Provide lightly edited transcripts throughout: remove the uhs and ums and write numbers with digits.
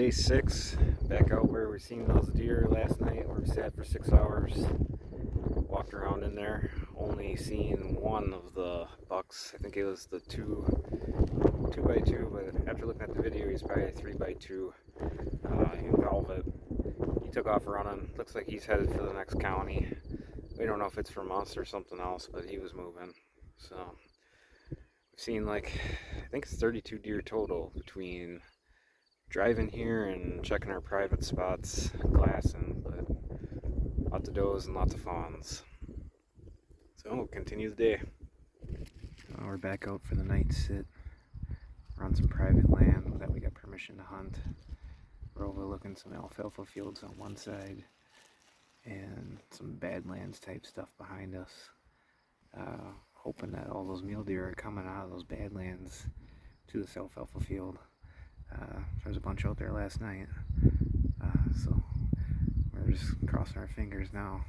Day 6, back out where we seen those deer last night, where we sat for 6 hours, walked around in there, only seeing one of the bucks. I think it was the 2x2, but after looking at the video, he's probably a 3x2 in velvet. He took off running. Looks like he's headed for the next county. We don't know if it's from us or something else, but he was moving. So we've seen I think it's 32 deer total between driving here and checking our private spots, glassing, but lots of does and lots of fawns. So we'll continue the day. We're back out for the night sit. We're on some private land that we got permission to hunt. We're overlooking some alfalfa fields on one side and some badlands type stuff behind us. Hoping that all those mule deer are coming out of those badlands to this alfalfa field. There's a bunch out there last night, so we're just crossing our fingers now.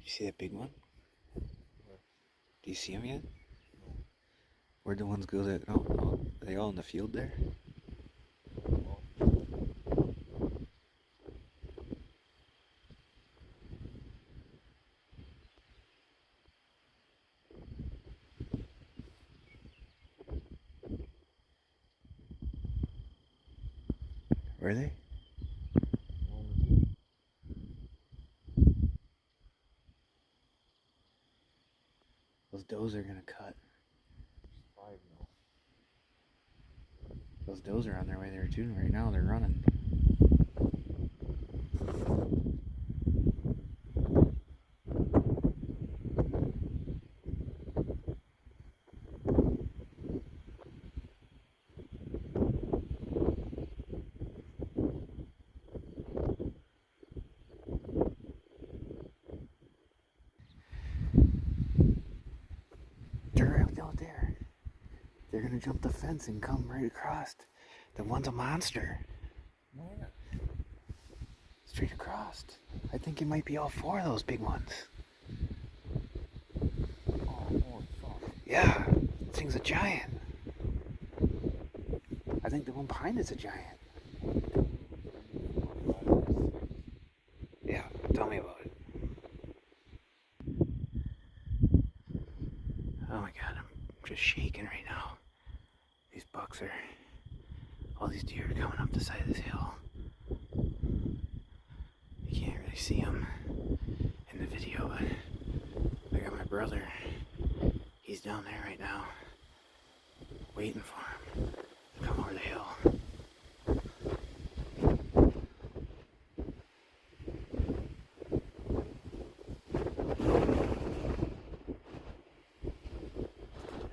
You see that big one? Do you see him yet? No. Where'd the ones go that, are they all in the field there? Were they? Those does are gonna cut. Five now. Those does are on their way there too. Right now they're running. They're out there. They're gonna jump the fence and come right across. The one's a monster. Where? Straight across. I think it might be all four of those big ones. Oh, fuck. Yeah, this thing's a giant. I think the one behind it's a giant. Yeah, tell me about it. Oh my god, I'm just shaking right now. These bucks are, all these deer are coming up the side of this hill. You can't really see them in the video, but I got my brother. He's down there right now, waiting for him to come over the hill.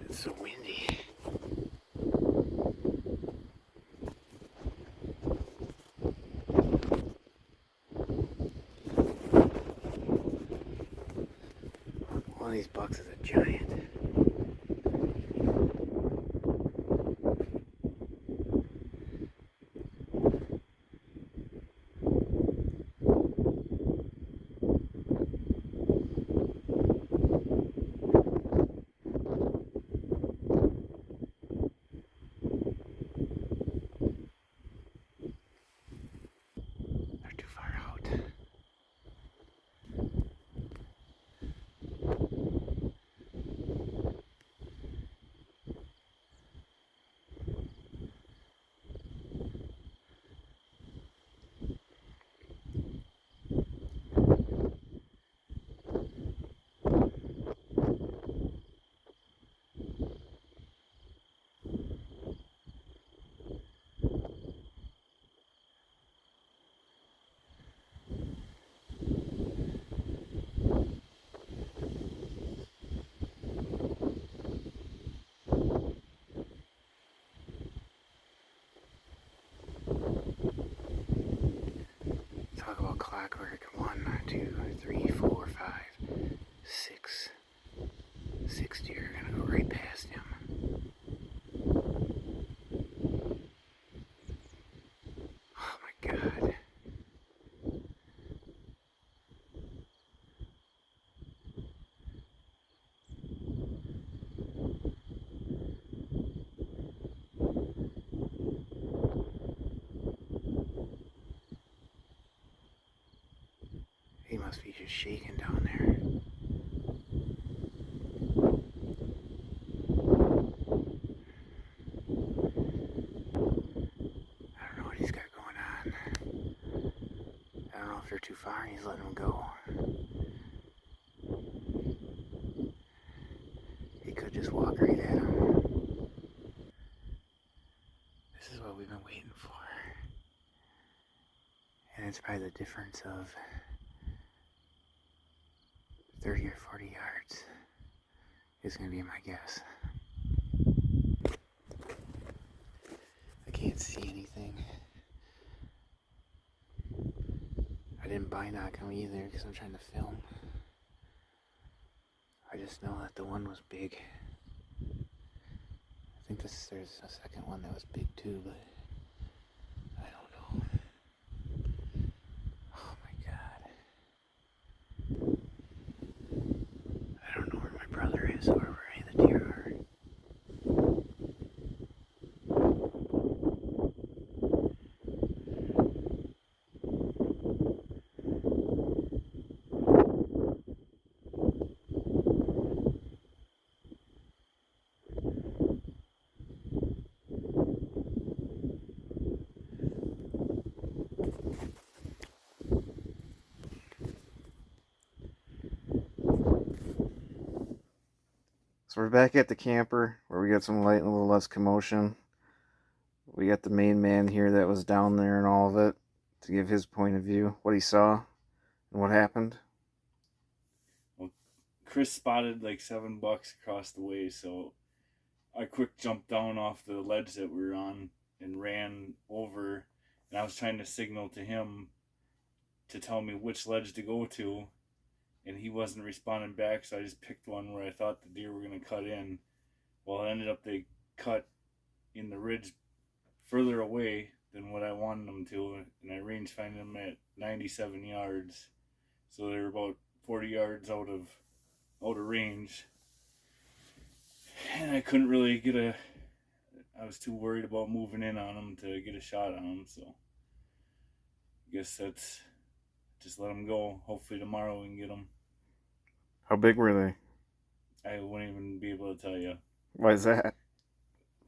It's so windy. One of these bucks is a giant. They're too far out. clockwork. 1, 2, 3, 4, 5, 6. 6 deer are gonna go right past him. Oh my god. He must be just shaking down there. I don't know what he's got going on. I don't know if they're too far and he's letting them go. He could just walk right at him. This is what we've been waiting for. And it's probably the difference of 30 or 40 yards is going to be my guess. I can't see anything. I didn't binoc him either because I'm trying to film. I just know that the one was big. I think there's a second one that was big too, but I don't know. Oh my god. I don't know where my brother is or where any of the deer are. So we're back at the camper where we got some light and a little less commotion. We got the main man here that was down there and all of it to give his point of view, what he saw and what happened. Well, Chris spotted like $7 across the way, so I quick jumped down off the ledge that we were on and ran over, and I was trying to signal to him to tell me which ledge to go to, and he wasn't responding back, so I just picked one where I thought the deer were going to cut in. Well, it ended up they cut in the ridge further away than what I wanted them to, and I range finding them at 97 yards, so they were about 40 yards out of range, and I couldn't really I was too worried about moving in on them to get a shot on them, so I guess that's just let them go. Hopefully tomorrow we can get them. How big were they? I wouldn't even be able to tell you. Why is that?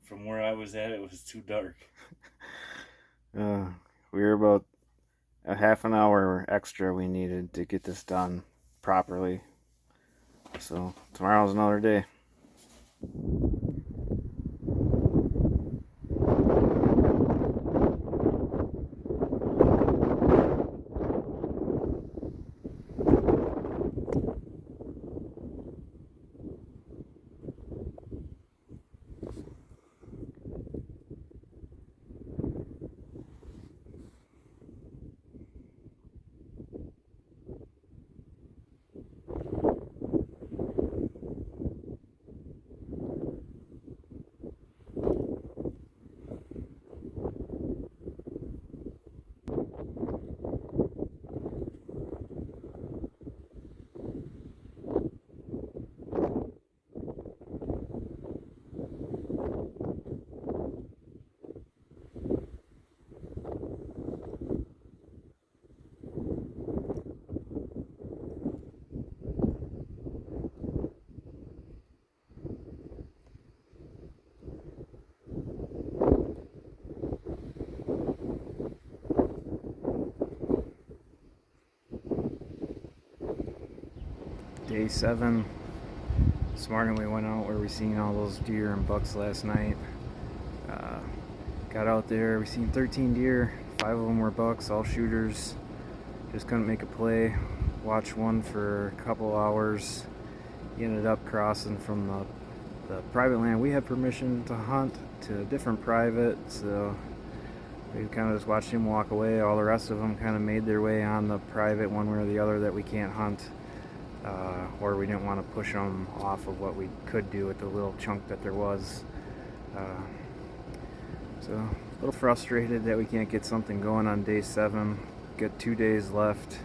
From where I was at, it was too dark. We were about a half an hour extra we needed to get this done properly. So tomorrow's another day. Day 7. This morning we went out where we seen all those deer and bucks last night. Got out there, we seen 13 deer, 5 of them were bucks, all shooters. Just couldn't make a play. Watched one for a couple hours. He ended up crossing from the private land we had permission to hunt to a different private, so We kind of just watched him walk away. All the rest of them kind of made their way on the private one way or the other that we can't hunt. Or we didn't want to push them off of what we could do with the little chunk that there was. So a little frustrated that we can't get something going on day 7. Got 2 days left.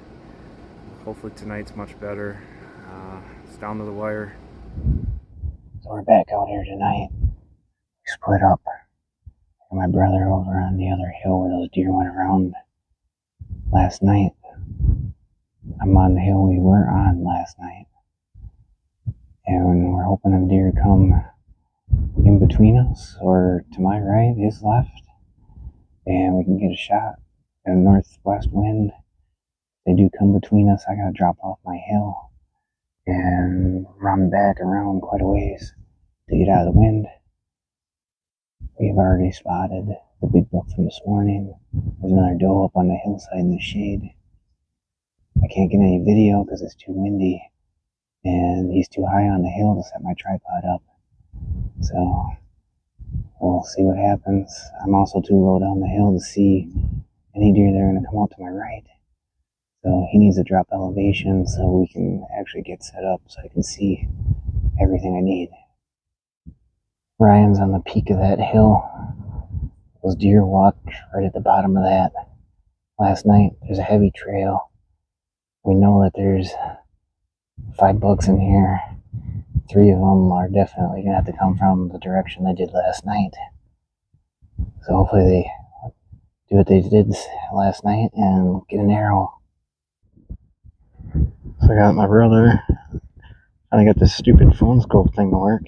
Hopefully tonight's much better. It's down to the wire. So we're back out here tonight. We split up. And my brother over on the other hill where those deer went around last night. I'm on the hill we were on last night. And we're hoping them deer come in between us or to my right, his left. And we can get a shot at a northwest wind. If they do come between us, I gotta drop off my hill and run back around quite a ways to get out of the wind. We've already spotted the big buck from this morning. There's another doe up on the hillside in the shade. I can't get any video because it's too windy and he's too high on the hill to set my tripod up. So we'll see what happens. I'm also too low down the hill to see any deer that are going to come out to my right. So he needs to drop elevation so we can actually get set up so I can see everything I need. Ryan's on the peak of that hill. Those deer walked right at the bottom of that last night. There's a heavy trail. We know that there's 5 bucks in here. 3 of them are definitely going to have to come from the direction they did last night. So hopefully they do what they did last night and get an arrow. So I got my brother. I got this stupid phone scope thing to work.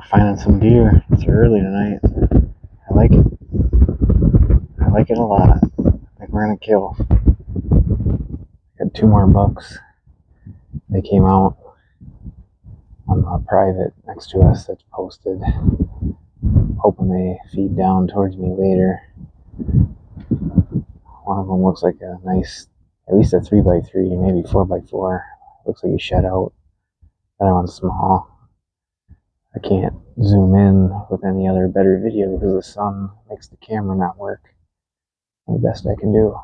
Finding some deer. It's early tonight. I like it. I like it a lot. I think we're gonna kill. Got 2 more bucks. They came out on the private next to us that's posted. Hoping they feed down towards me later. One of them looks like a nice, at least a 3x3, maybe 4x4. Looks like he shed out. The other one's small. I can't zoom in with any other better video because the sun makes the camera not work. The best I can do.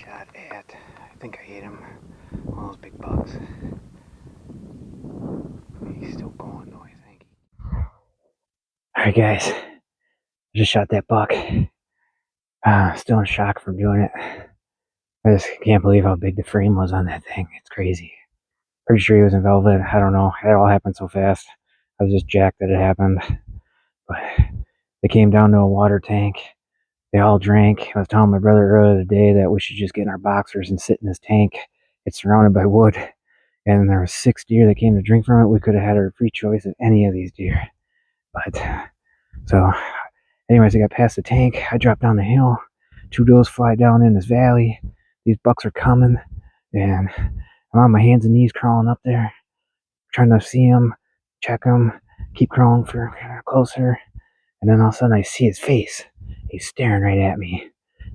shot at. I think I ate him. One of those big bucks. He's still going though, I think. Alright guys, I just shot that buck. Still in shock from doing it. I just can't believe how big the frame was on that thing. It's crazy. Pretty sure he was in velvet. I don't know. It all happened so fast. I was just jacked that it happened. But they came down to a water tank. They all drank. I was telling my brother earlier today that we should just get in our boxers and sit in this tank. It's surrounded by wood. And there were 6 deer that came to drink from it. We could have had our free choice of any of these deer. But, so, anyways, I got past the tank. I dropped down the hill. 2 does fly down in this valley. These bucks are coming. And I'm on my hands and knees crawling up there, trying to see them, check them, keep crawling for closer. And then all of a sudden I see his face. He's staring right at me.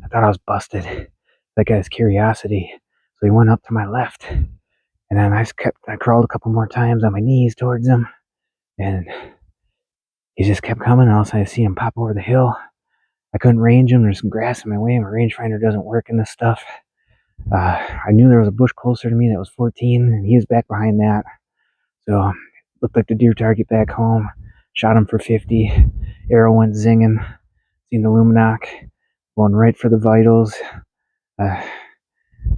I thought I was busted. That guy's curiosity. So he went up to my left. And then I crawled a couple more times on my knees towards him. And he just kept coming. And all of a sudden I see him pop over the hill. I couldn't range him. There's some grass in my way. My rangefinder doesn't work in this stuff. I knew there was a bush closer to me that was 14, and he was back behind that. So, looked like the deer target back home. Shot him for 50. Arrow went zinging. Seen the Luminoc. Going right for the vitals.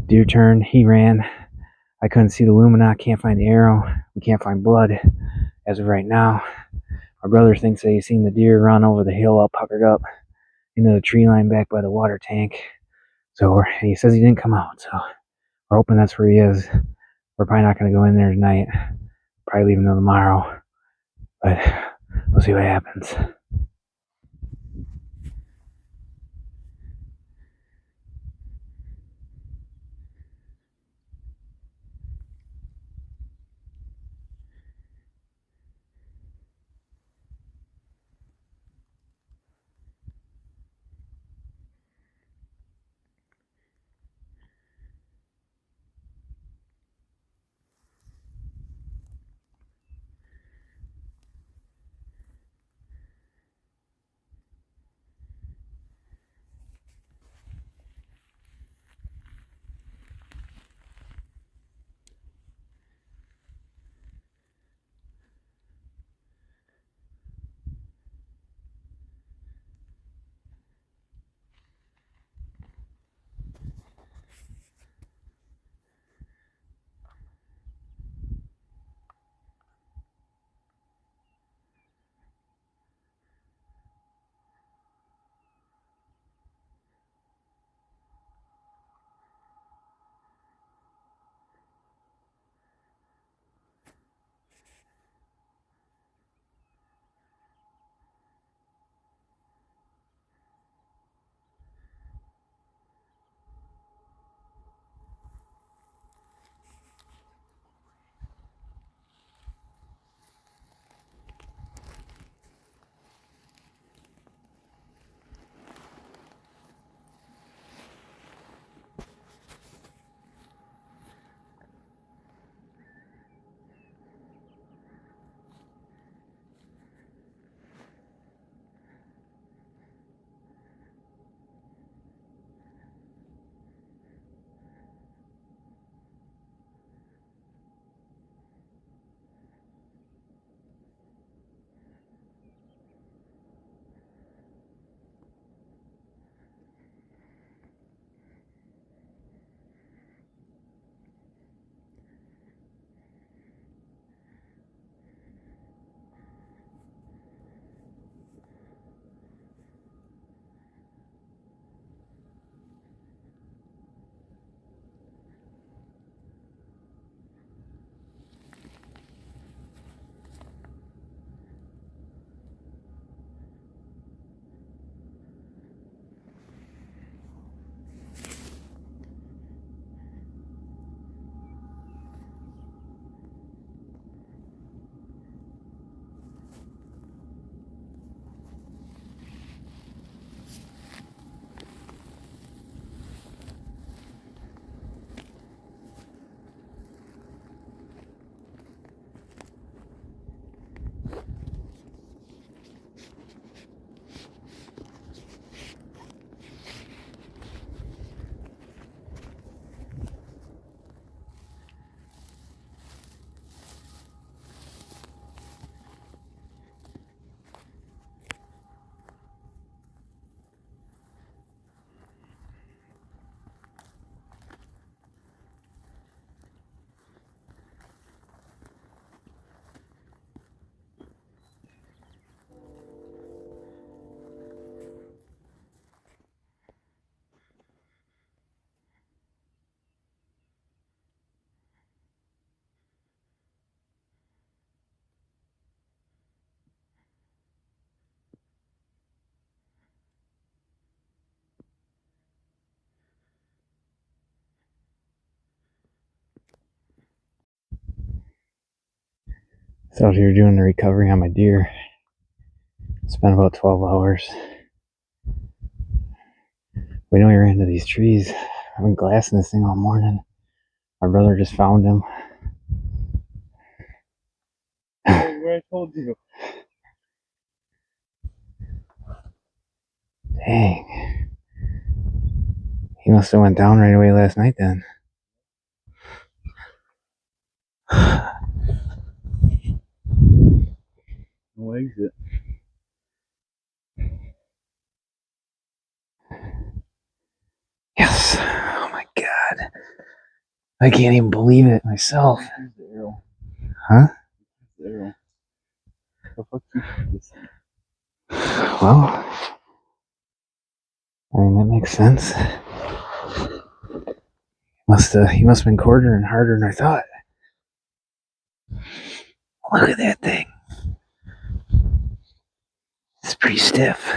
Deer turned. He ran. I couldn't see the Luminoc. Can't find the arrow. We can't find blood as of right now. My brother thinks that he's seen the deer run over the hill all puckered up into the tree line back by the water tank. So he says he didn't come out. So we're hoping that's where he is. We're probably not going to go in there tonight. Probably leave until tomorrow. But we'll see what happens. So out here doing the recovery on my deer. Spent about 12 hours. We know he ran into these trees. I've been glassing this thing all morning. My brother just found him. Where I told you. Dang. He must have went down right away last night then. No exit. Yes. Oh my god. I can't even believe it myself. Here's the arrow. Huh? The arrow. The fuck you this? Well, I mean, that makes sense. He must have been quartering harder than I thought. Look at that thing. It's pretty stiff.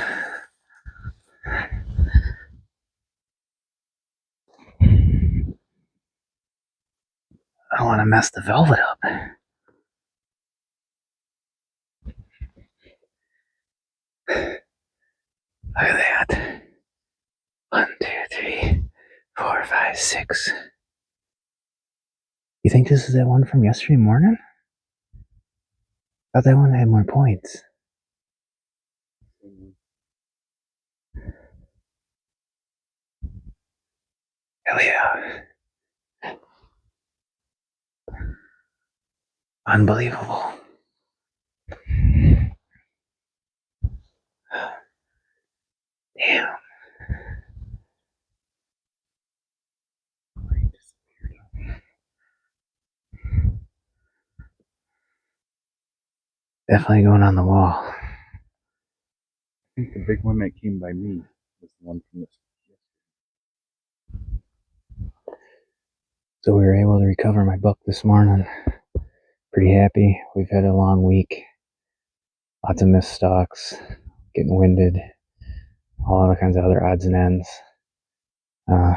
I don't want to mess the velvet up. Look at that. 1, 2, 3, 4, 5, 6. You think this is that one from yesterday morning? I thought that one had more points. Hell yeah. Unbelievable. Damn. Definitely going on the wall. I think the big one that came by me was the one from this. So we were able to recover my buck this morning. Pretty happy. We've had a long week. Lots of missed stalks, getting winded, all kinds of other odds and ends. My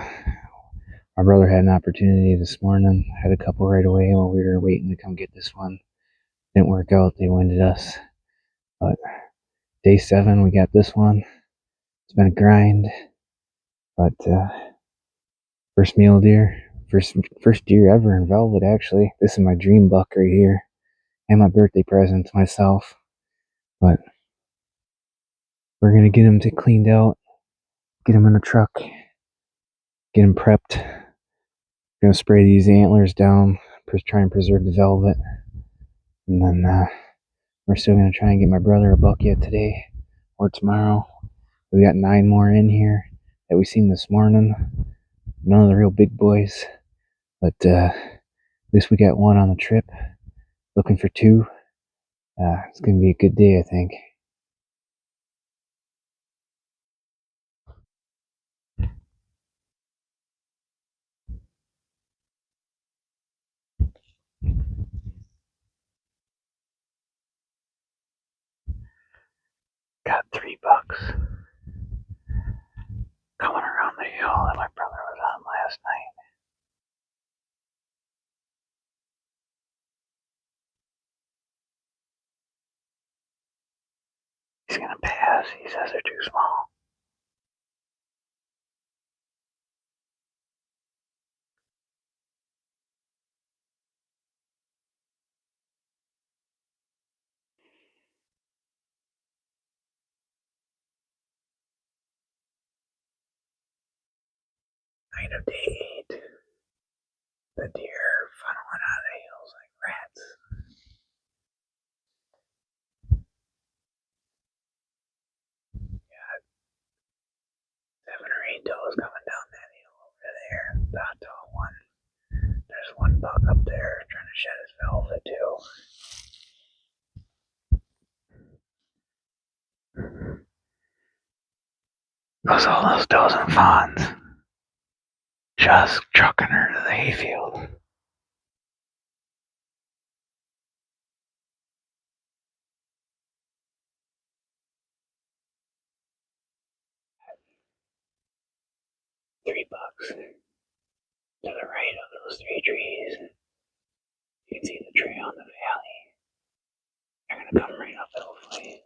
brother had an opportunity this morning. Had a couple right away while we were waiting to come get this one. Didn't work out. They winded us. But day 7, we got this one. It's been a grind. But first mule deer. First deer ever in velvet, actually. This is my dream buck right here. And my birthday present to myself. But we're going to get him cleaned out. Get him in the truck. Get him prepped. Gonna spray these antlers down. Try and preserve the velvet. And then we're still gonna try and get my brother a buck yet today or tomorrow. We got 9 more in here that we seen this morning. None of the real big boys, but at least we got 1 on the trip. Looking for 2. It's gonna be a good day, I think. Got 3 bucks coming around the hill that my brother was on last night. He's gonna pass. He says they're too small. Night of day 8. The deer funneling out of the hills like rats. 7 or 8 does coming down that hill over there. The tall one. There's 1 buck up there trying to shed his velvet too. Goes all those does and fawns. Just trucking her to the hayfield. $3 to the right of those 3 trees. You can see the tree on the valley. gonna come right up, hopefully.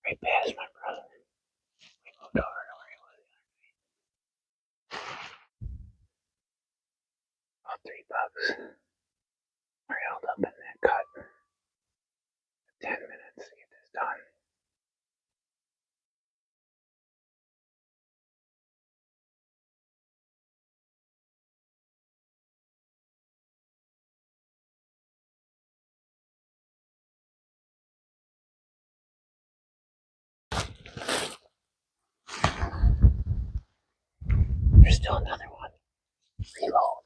Right past my brother. We moved over to where he was. About $3. We're held up in that cut. 10 minutes to get this done. There's still another one. Reload.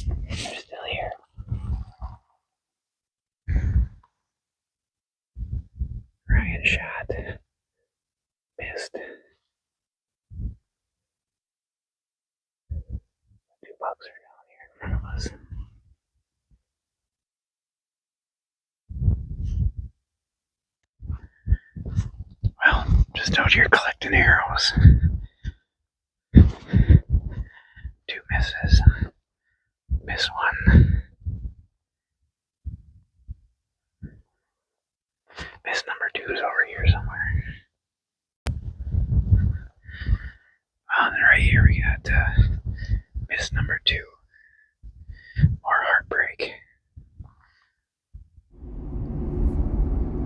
They're still here. Ryan shot. Missed. $2 are down here in front of us. Well, just out here collecting arrows. 2 misses. Miss one. Miss number 2 is over here somewhere. Well, then right here we got miss number 2. More heartbreak.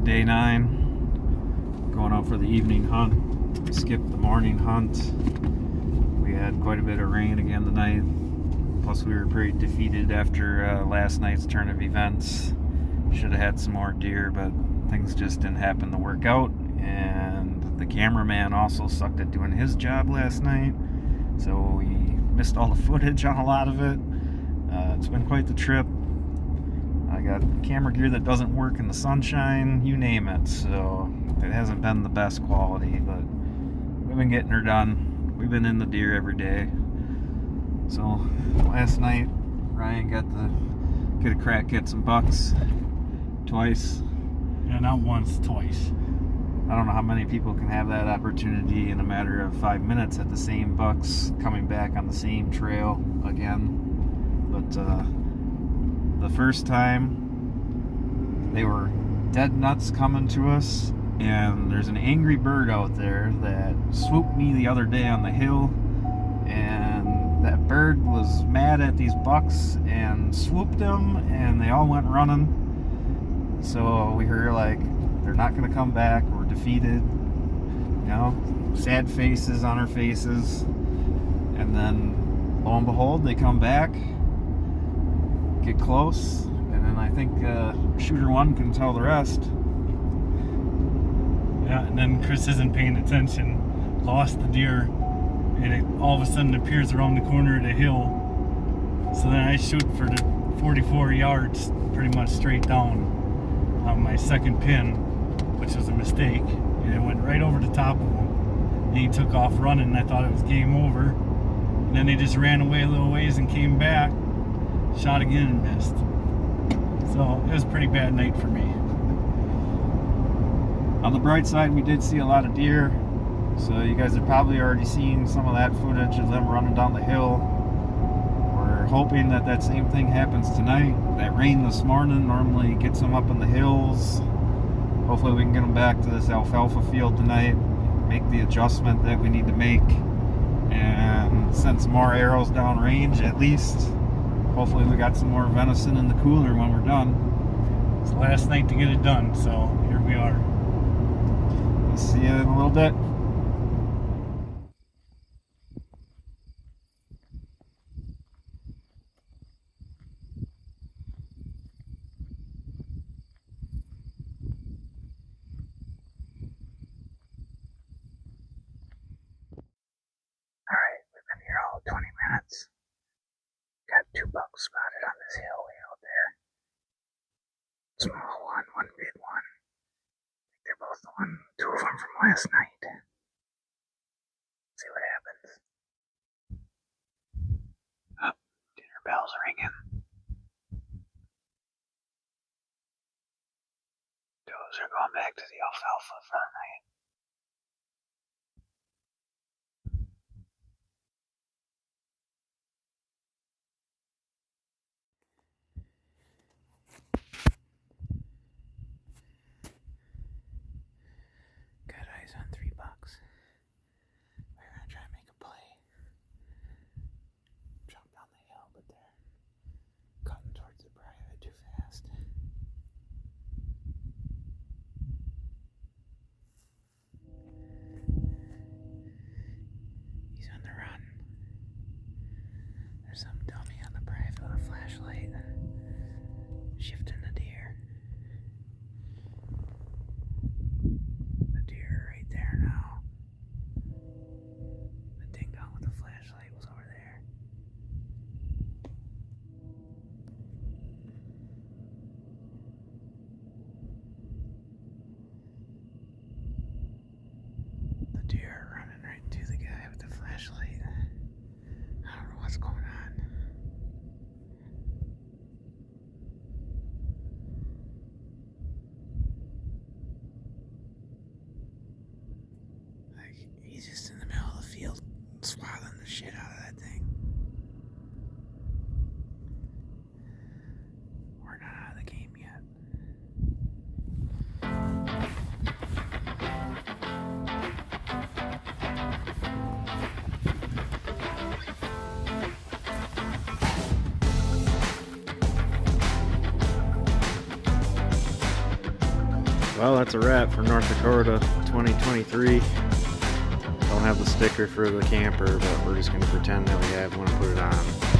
Day 9, going out for the evening hunt. We skipped the morning hunt. We had quite a bit of rain again tonight. Plus we were pretty defeated after last night's turn of events. Should have had some more deer, but things just didn't happen to work out. And the cameraman also sucked at doing his job last night. So we missed all the footage on a lot of it. It's been quite the trip. I got camera gear that doesn't work in the sunshine, you name it. So it hasn't been the best quality, but we've been getting her done. We've been in the deer every day. So last night, Ryan got to get a crack at some bucks twice. Yeah, not once, twice. I don't know how many people can have that opportunity in a matter of 5 minutes at the same bucks coming back on the same trail again. But the first time, they were dead nuts coming to us, and there's an angry bird out there that swooped me the other day on the hill, and that bird was mad at these bucks and swooped them, and they all went running. So we were like, they're not going to come back, we're defeated, you know, sad faces on our faces. And then lo and behold, they come back, get close, and then I think shooter 1 can tell the rest. Yeah, and then Chris isn't paying attention, lost the deer, and it all of a sudden appears around the corner of the hill. So then I shoot for the 44 yards pretty much straight down on my second pin, which was a mistake, and it went right over the top of him. And he took off running, and I thought it was game over. And then they just ran away a little ways and came back, shot again and missed. So it was a pretty bad night for me. On the bright side, we did see a lot of deer, so you guys have probably already seen some of that footage of them running down the hill. We're hoping that that same thing happens tonight. That rain this morning normally gets them up in the hills. Hopefully we can get them back to this alfalfa field tonight, make the adjustment that we need to make, and send some more arrows down range at least. Hopefully we got some more venison in the cooler when we're done. It's the last night to get it done, so here we are. We'll see you in a little bit. Alright, we've been here all 20 minutes. Got 2 bucks spotted on this hill way out there. Small one, one big one. I think they're both the one, 2 of them from last night. See What's going on? Like, he's just in the middle of the field swathing the shit out of that thing. We're not out of the game yet. Well, that's a wrap for North Dakota 2023. Don't have the sticker for the camper, but we're just going to pretend that we have one and put it on.